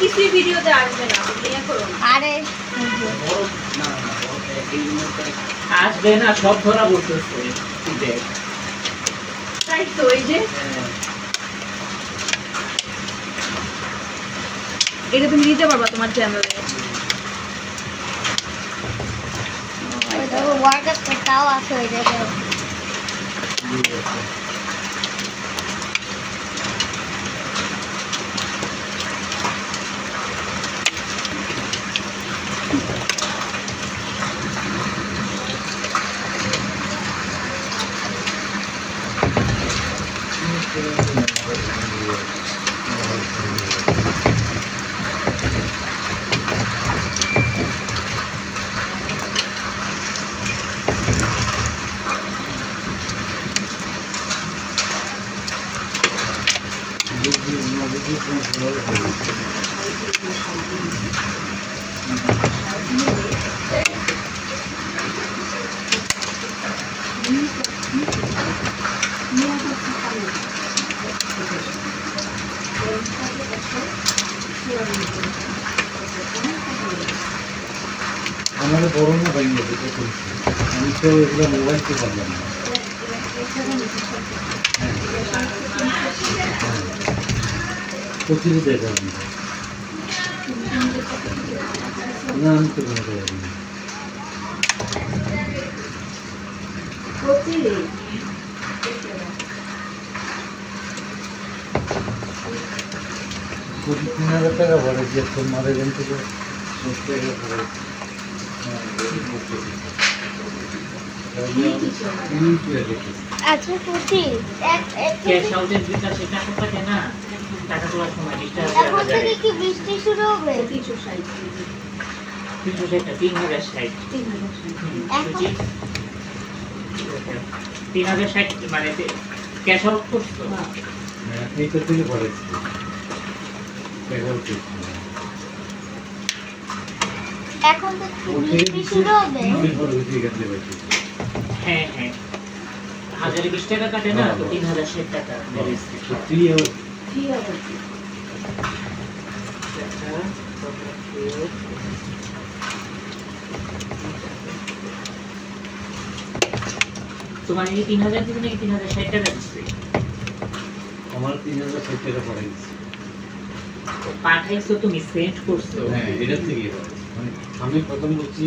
কিছুই ভিডিওতে আসবে না, আরে আসবে না, সব ধরা বলতেছে। তাই তো, এই যে এটা তুমি দিতে পারবা তোমার চ্যানেলে। ওয়ার্কআউট করতেও আছে ওই জায়গায়। আমাদের বড় না ভাই এটা করছি, আমি তো এগুলো মোবাইলতে পারলাম না। প্রতিদিন দেখালাম না, আমি তো বলতে পারি না। কোটি ৩,০০০ টাকা ভরে যে তোমার এখান থেকে ১০ টাকা ভরে আচ্ছা প্রতি ক্যাশ আউটের যেটা সেটা কোথায় না, টাকা তোলার সময় এখন থেকে কি বৃষ্টি শুরু হবে? 360 মানে ক্যাশ আউট করছো? এইটা থেকে ভরেছি। এখন তো বৃষ্টি শুরু হবে। হ্যাঁ হ্যাঁ, 1020 টাকা কাটে না, তো 3060 টাকা তোমার এই 3000 দিবে নাকি 3060 টাকা দিচ্ছে? আমার ৩,০৬০ টাকা পড়ে গেছে। পাঠাইছো তুমি, সেন্ড করছো? হ্যাঁ, এটা থেকে মানে আমি প্রথম বলছি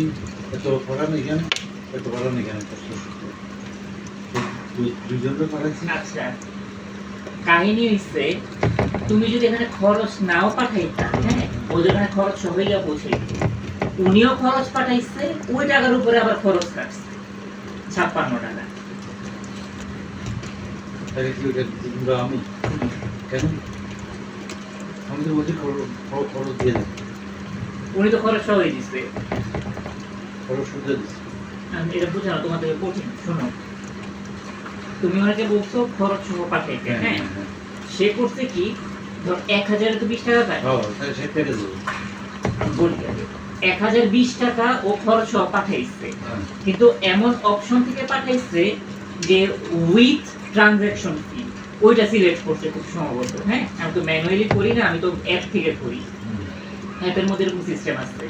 এত পড়ানো এখানে, এত পড়ানো এখানে দুজনকে পাঠাচ্ছি। আচ্ছা, কাহিনী হইছে তুমি যদি এখানে খরচ নাও পাঠাইতা, হ্যাঁ, ওদের এখানে খরচ সবাইয়া পৌঁছাইত, উনিও খরচ পাঠাইছে, ওই টাকার উপরে আবার খরচ কাটছে 56 টাকা। তাহলে কি ওটা আমি কেন? আমি তো বলছি খরচ দিয়ে দেবো। উনি তো খরচ সবাই দিচ্ছে। খরচ সুবিধা দিচ্ছে। আমি এটা বুঝানো তোমাদের কঠিন। শোনো, তুমি ওনাকে বলছো খরচ সহ পাঠাইতে, হ্যাঁ, সে করছে কি, ধর 1000 তো 20 টাকা পায়, সে পেটে দেবো বলি 1020 টাকা ও খরচ সহ পাঠাইছে, কিন্তু এমন অপশন থেকে পাঠাইছে যে উইথ ট্রানজাকশন ফি, ওইটা সিলেক্ট করতে খুব সম্ভবত। হ্যাঁ, আমি তো ম্যানুয়ালি করি না, আমি তো অ্যাপ থেকে করি। অ্যাপের মধ্যে এরকম সিস্টেম আছে,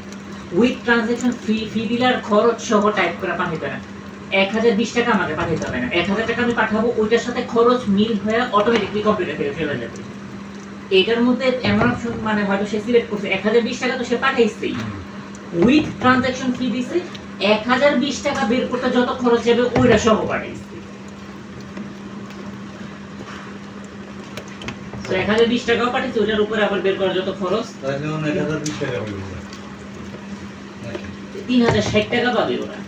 উইথ ট্রানজাকশন ফি দিলে আর খরচ সহ টাইপ করে পাঠাইতে না। 1020 টাকা আমাকে পাঠাইতে হবে না, 1000 টাকা আমি পাঠাবো, ওইটার সাথে খরচ মিল হয়ে অটোমেটিকলি কম্পিউটার থেকে চলে যাবে। এটার মধ্যে এমন অপশন মানে হয়তো সে সিলেক্ট করছে 1020 টাকা, তো সে পাঠাইছেই, উইথ ট্রানজাকশন ফি দিছে, 1020 টাকা বের করতে যত খরচ যাবে ওইটা সহ পাঠাইছে। তো 1020 টাকাও পাঠিয়েছে, ওটার উপরে আবার বের করা যত খরচ তাহলে অন্য 1020 টাকা হইল নাকি 3060 টাকা পাবে ওরা,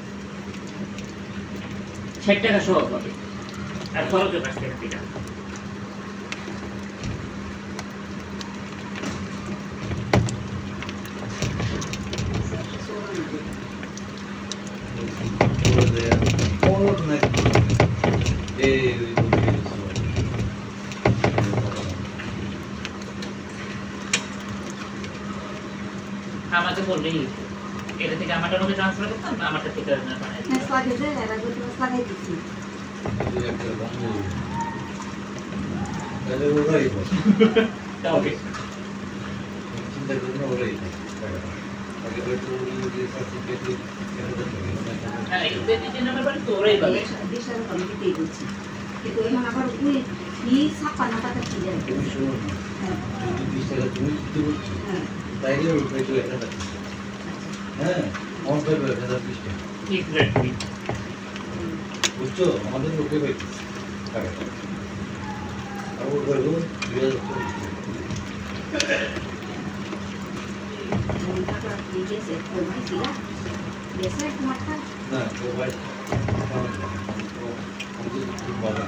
60 টাকা সহ পাবে, আর খরচও কাটছে এটা। আমাকে বললেই এটা থেকে আমারটা নোকে ট্রান্সফার করতাম, আমারটা থেকে না পাঠাই ওকে। হ্যাঁ, এদের নিজের নামের বাড়ি তো ওরাই পাবে। Exactly. বুঝছো আমাদের লোকে পাইছে টাকাটা আর ওর হলো 2000 না তো ভাই আমাদের খুব ভালো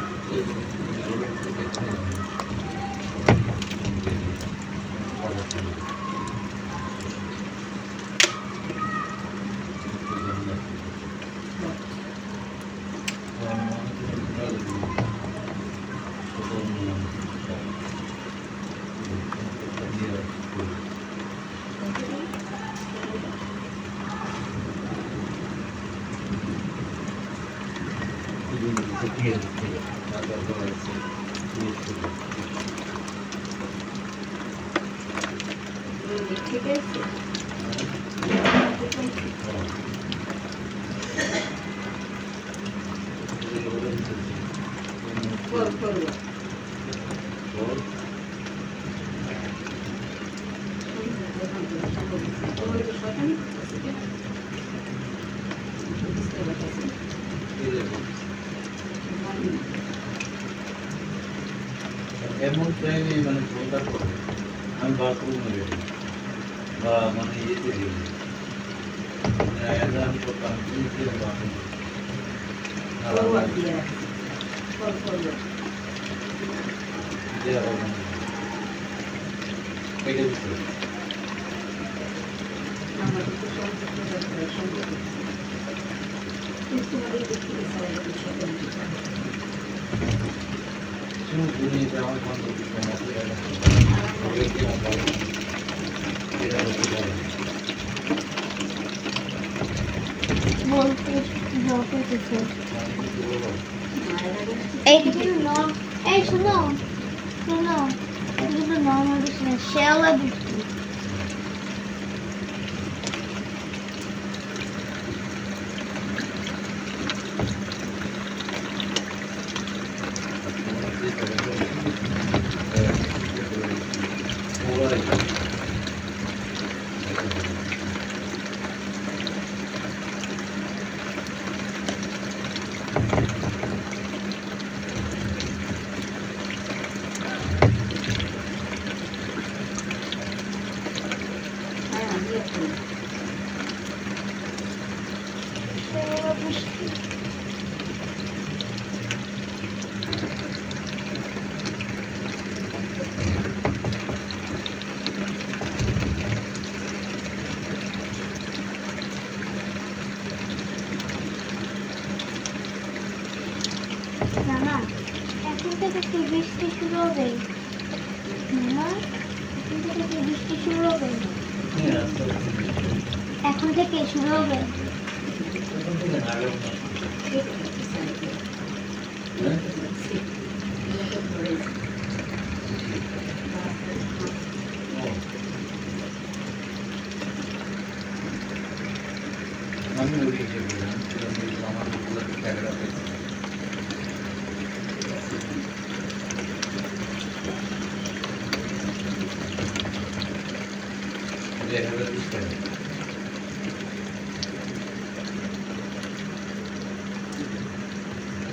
এমন টাইমে মানে ফোনটা করে আমি বাথরুমে গেলাম বা মানে ইয়েতে গেলাম আমি করতাম আমার বলতে বলতেছে এইটা কিন্তু নন, এই শোনো শোনো, এটা কিন্তু নর্মাল বৃষ্টি না, শ্যাওলা বৃষ্টি। শ্যাওলা বৃষ্টি। মামা, এখন থেকে কি বৃষ্টি শুরু হবে? মামা, এখন থেকে কি বৃষ্টি শুরু হবে? এখন থেকে শুরু হবে? আমি ওই যে আমার টাকাটা পেয়েছি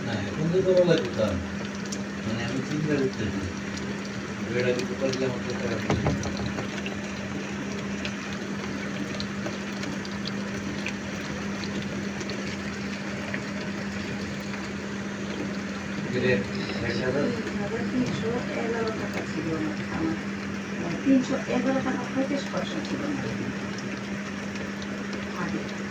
না এখন তো বলা যেতাম মানে আমি চিন্তা করতেছি বেড়া দিতে পারলে আমাকে টাকা দিলে 1,000 311 টাকা ছিল না আমার 311 টাকা 35 পয়সা ছিল না আগে